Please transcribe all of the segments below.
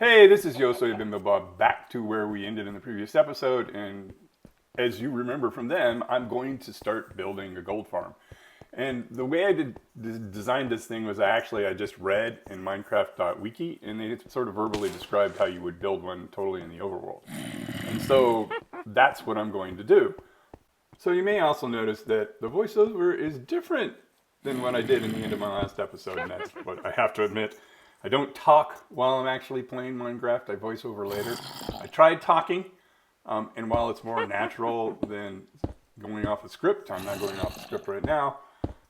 Hey, this is Yo Soy Bimbo Bob, back to where we ended in the previous episode, and as you remember from them, I'm going to start building a gold farm. And the way I designed this thing was I just read in Minecraft.wiki, and they sort of verbally described how you would build one totally in the overworld. And so that's what I'm going to do. So you may also notice that the voiceover is different than what I did in the end of my last episode, and that's what I have to admit. I don't talk while I'm actually playing Minecraft. I voice over later. I tried talking, and while it's more natural than going off a script, I'm not going off a script right now,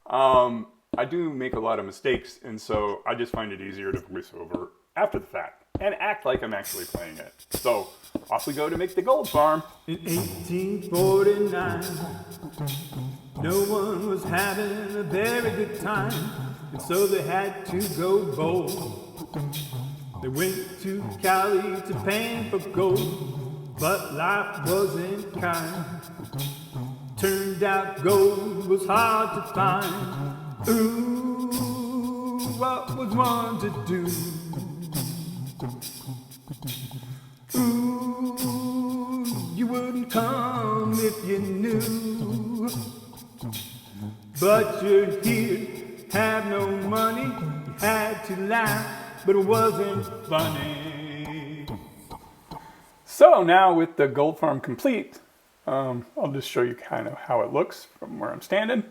I do make a lot of mistakes, and so I just find it easier to voice over after the fact and act like I'm actually playing it. So off we go to make the gold farm. In 1849, no one was having a very good time, and so they had to go bold. They went to Cali to pan for gold, but life wasn't kind. Turned out gold was hard to find. Ooh, what was one to do? Ooh, you wouldn't come if you knew. But you're here, have no money, you had to laugh, but it wasn't funny. So now with the gold farm complete, I'll just show you kind of how it looks from where I'm standing.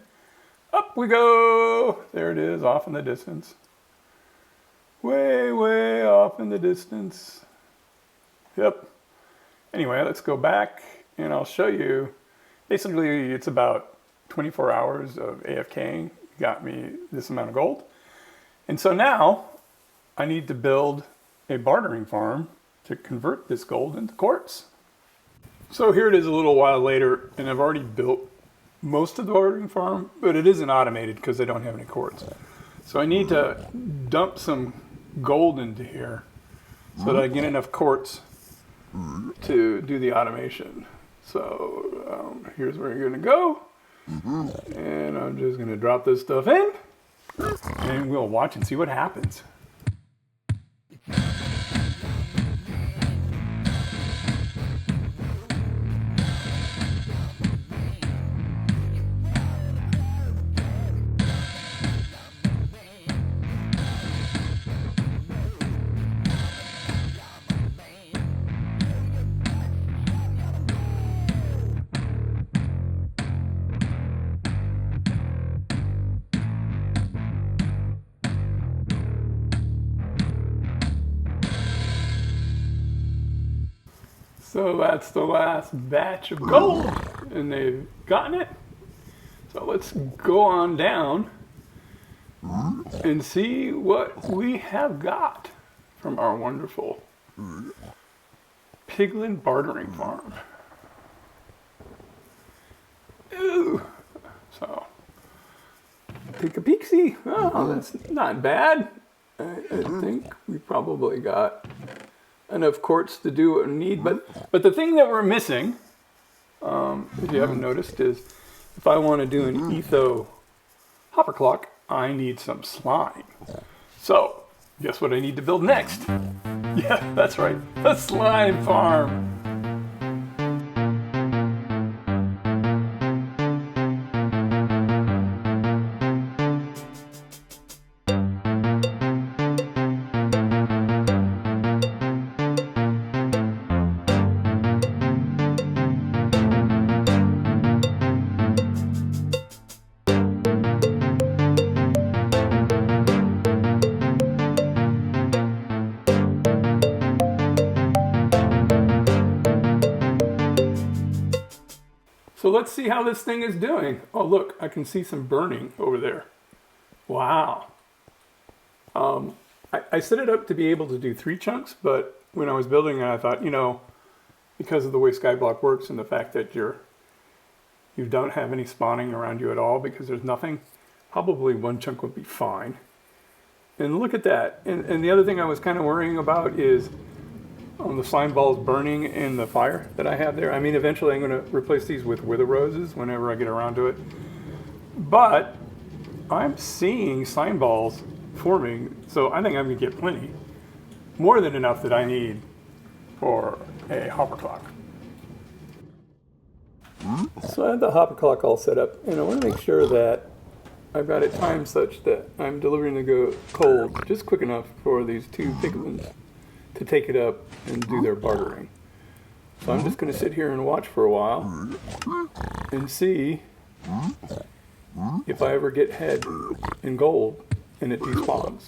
Up we go. There it is, off in the distance. Way, way off in the distance. Yep. Anyway, let's go back and I'll show you. Basically, it's about 24 hours of AFKing got me this amount of gold. And so now I need to build a bartering farm to convert this gold into quartz. So here it is a little while later, and I've already built most of the bartering farm, but it isn't automated because I don't have any quartz. So I need to dump some gold into here so that I get enough quartz to do the automation. So here's where you're gonna go. And I'm just gonna drop this stuff in, and we'll watch and see what happens. So that's the last batch of gold, and they've gotten it. So let's go on down and see what we have got from our wonderful piglin bartering farm. Ooh. So, take a peek-see. Oh, that's not bad. I think we probably got enough quartz to do what we need, but the thing that we're missing, if you haven't noticed, is if I want to do an etho hopper clock, I need some slime. So, guess what I need to build next? Yeah, that's right, a slime farm. So let's see how this thing is doing. Oh, look, I can see some burning over there. Wow. I set it up to be able to do 3 chunks, but when I was building it, I thought, because of the way SkyBlock works and the fact that you don't have any spawning around you at all because there's nothing, probably 1 chunk would be fine. And look at that. And the other thing I was kind of worrying about is the slime balls burning in the fire that I have there. I mean, eventually I'm going to replace these with wither roses whenever I get around to it. But I'm seeing slime balls forming, so I think I'm going to get plenty. more than enough that I need for a hopper clock. So I have the hopper clock all set up, and I want to make sure that I've got it timed such that I'm delivering the cold just quick enough for these two piglins to take it up and do their bartering. So I'm just going to sit here and watch for a while and see if I ever get head in gold and it despawns.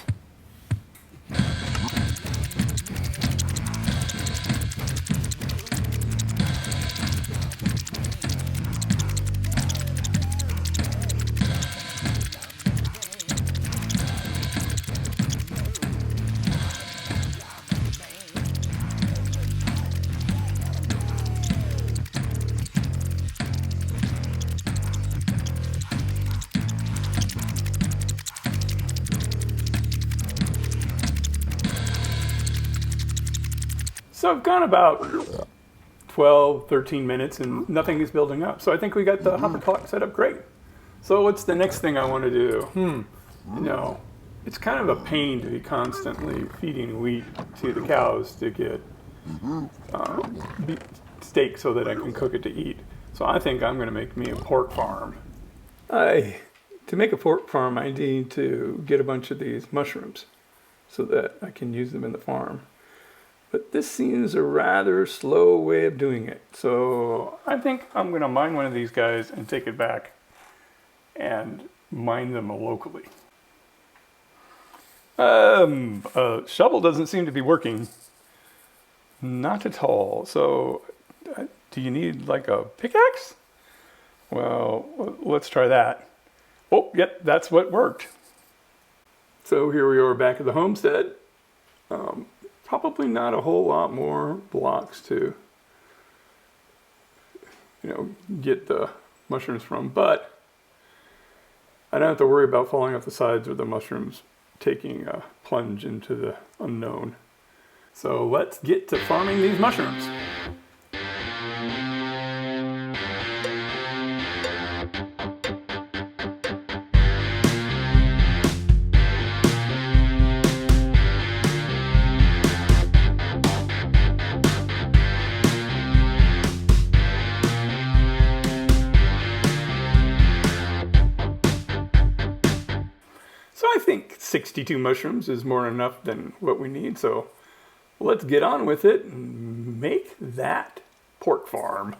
So I've gone about 12, 13 minutes and nothing is building up. So I think we got the hopper clock set up great. So what's the next thing I want to do? You know, it's kind of a pain to be constantly feeding wheat to the cows to get steak so that I can cook it to eat. So I think I'm going to make me a pork farm. To make a pork farm, I need to get a bunch of these mushrooms so that I can use them in the farm. But this seems a rather slow way of doing it. So I think I'm going to mine one of these guys and take it back and mine them locally. A shovel doesn't seem to be working. Not at all. So do you need like a pickaxe? Well, let's try that. Oh, yep, that's what worked. So here we are back at the homestead. Probably not a whole lot more blocks to, get the mushrooms from, but I don't have to worry about falling off the sides or the mushrooms taking a plunge into the unknown. So let's get to farming these mushrooms. So I think 62 mushrooms is more than enough than what we need. So let's get on with it and make that pork farm.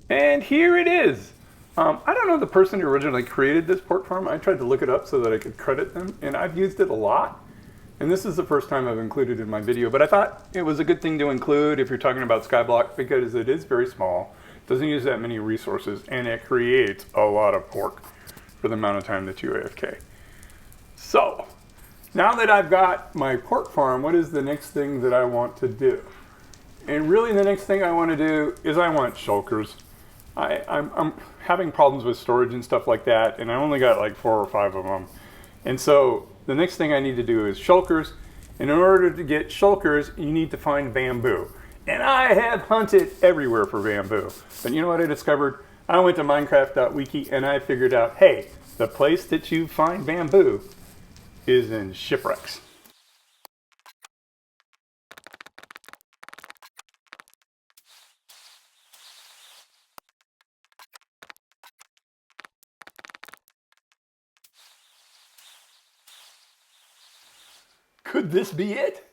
And here it is. I don't know the person who originally created this pork farm. I tried to look it up so that I could credit them, and I've used it a lot. And this is the first time I've included it in my video, but I thought it was a good thing to include if you're talking about SkyBlock because it is very small, doesn't use that many resources, and it creates a lot of pork for the amount of time that you AFK. So, now that I've got my pork farm, what is the next thing that I want to do? And really the next thing I want to do is I want shulkers. I'm having problems with storage and stuff like that, and I only got like 4 or 5 of them. And so the next thing I need to do is shulkers. And in order to get shulkers, you need to find bamboo. And I have hunted everywhere for bamboo. But you know what I discovered? I went to Minecraft.wiki and I figured out, hey, the place that you find bamboo is in shipwrecks. Could this be it?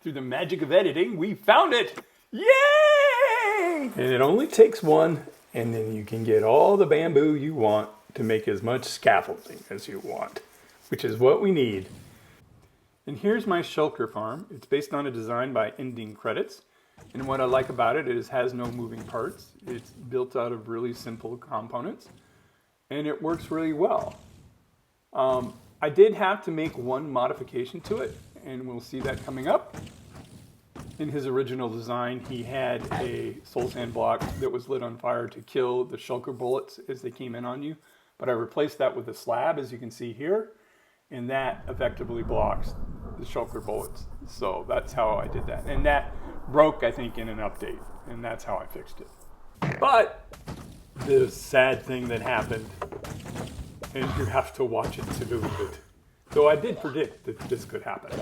Through the magic of editing, we found it! Yay! And it only takes one, and then you can get all the bamboo you want to make as much scaffolding as you want, which is what we need. And here's my Shulker Farm. It's based on a design by Ending Credits. And what I like about it is it has no moving parts. It's built out of really simple components. And it works really well. I did have to make one modification to it, and we'll see that coming up. In his original design, he had a soul sand block that was lit on fire to kill the shulker bullets as they came in on you. But I replaced that with a slab, as you can see here, and that effectively blocks the shulker bullets. So that's how I did that. And that broke, I think, in an update, and that's how I fixed it. But the sad thing that happened, and you have to watch it to believe it. So I did predict that this could happen.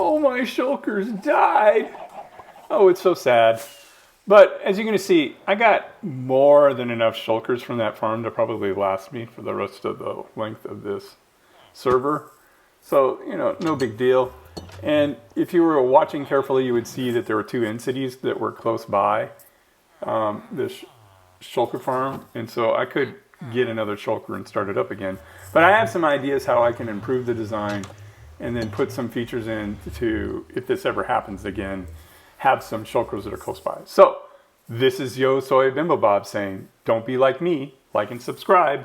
Oh, my shulkers died. Oh, it's so sad. But as you're going to see, I got more than enough shulkers from that farm to probably last me for the rest of the length of this server. So, you know, no big deal. And if you were watching carefully, you would see that there were two entities that were close by this Shulker Farm. And so I could get another shulker and start it up again. But I have some ideas how I can improve the design and then put some features in to, if this ever happens again, have some shulkers that are close by. So this is Yo Soy Bimbo Bob saying, don't be like me, like and subscribe.